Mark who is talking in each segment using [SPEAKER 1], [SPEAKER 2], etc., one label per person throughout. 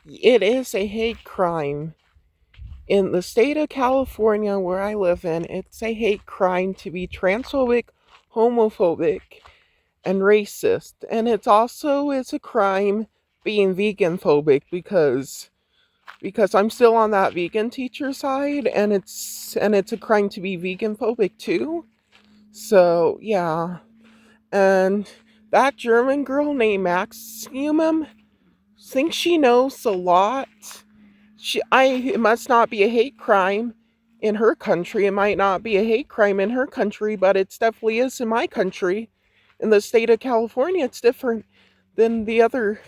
[SPEAKER 1] It is a hate crime. In the state of California where I live in, it's a hate crime to be transphobic, homophobic, and racist. And it's a crime being vegan phobic because I'm still on that vegan teacher side, and it's a crime to be vegan phobic too. So yeah. And that German girl named Maximum thinks she knows a lot. It must not be a hate crime in her country. It might not be a hate crime in her country, but it definitely is in my country. In the state of California, it's different than the other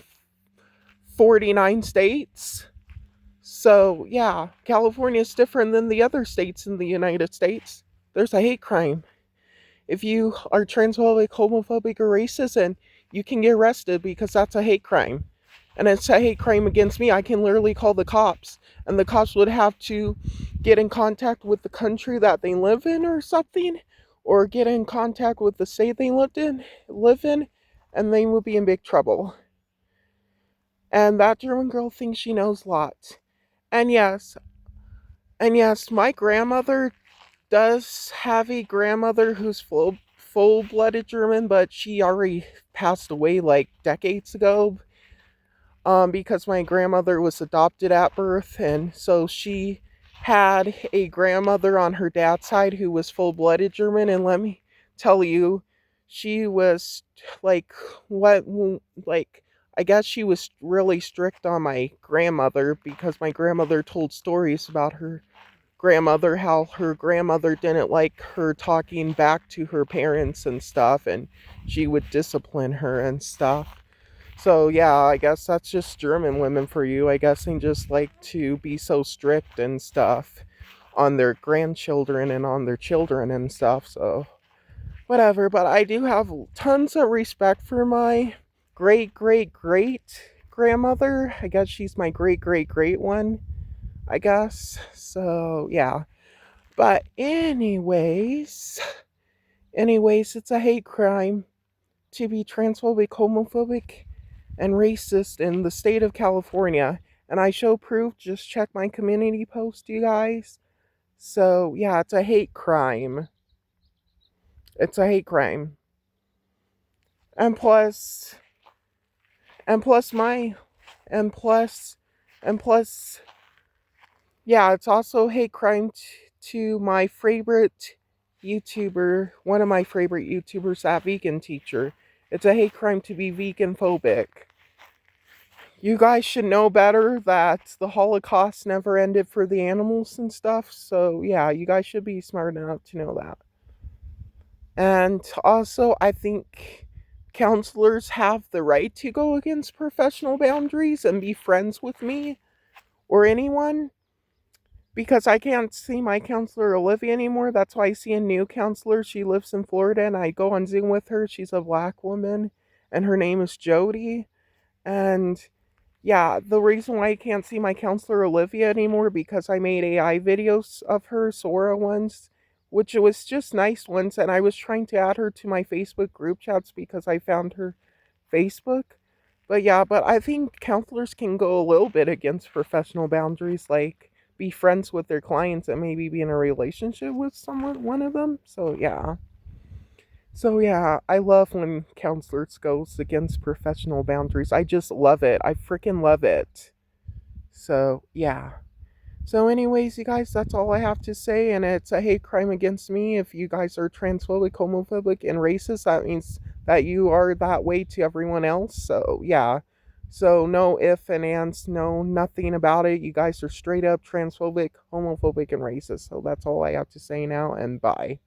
[SPEAKER 1] 49 states. So, yeah, California is different than the other states in the United States. There's a hate crime. If you are transphobic, homophobic, or racist, and you can get arrested because that's a hate crime. And it's a hate crime against me. I can literally call the cops, and the cops would have to get in contact with the country that they live in or something, or get in contact with the state they live in, and they will be in big trouble. And that German girl thinks she knows a lot. And yes, and yes, my grandmother does have a grandmother who's full blooded German, but she already passed away like decades ago. Because my grandmother was adopted at birth, and so she had a grandmother on her dad's side who was full blooded German, and let me tell you, she was like what like I guess she was really strict on my grandmother because my grandmother told stories about her grandmother, how her grandmother didn't like her talking back to her parents and stuff, and she would discipline her and stuff. So yeah, I guess that's just German women for you. I guess they just like to be so strict and stuff on their grandchildren and on their children and stuff. So whatever, but I do have tons of respect for my great great great grandmother. I guess she's my great great great one, I guess. So yeah. But anyways, it's a hate crime to be transphobic, homophobic, and racist in the state of California. And I show proof. Just check my community post, you guys. So yeah, it's a hate crime. It's a hate crime. And plus, and plus my, and plus, and plus, yeah, it's also a hate crime to my favorite YouTuber, one of my favorite YouTubers, that vegan teacher. It's a hate crime to be vegan phobic. You guys should know better that the Holocaust never ended for the animals and stuff. So, yeah, you guys should be smart enough to know that. And also, I think counselors have the right to go against professional boundaries and be friends with me or anyone because I can't see my counselor Olivia anymore. That's why I see a new counselor. She lives in Florida and I go on Zoom with her. She's a black woman and her name is Jody. And yeah, the reason why I can't see my counselor Olivia anymore because I made AI videos of her, Sora ones, which was just nice ones, and I was trying to add her to my Facebook group chats because I found her Facebook. But yeah, but I think counselors can go a little bit against professional boundaries, like be friends with their clients and maybe be in a relationship with someone, one of them. So yeah. So yeah, I love when counselors goes against professional boundaries. I just love it. I freaking love it. So yeah. So anyways, you guys, that's all I have to say, and it's a hate crime against me. If you guys are transphobic, homophobic, and racist, that means that you are that way to everyone else. So yeah. So no if and ands, no nothing about it. You guys are straight up transphobic, homophobic, and racist. So that's all I have to say now, and bye.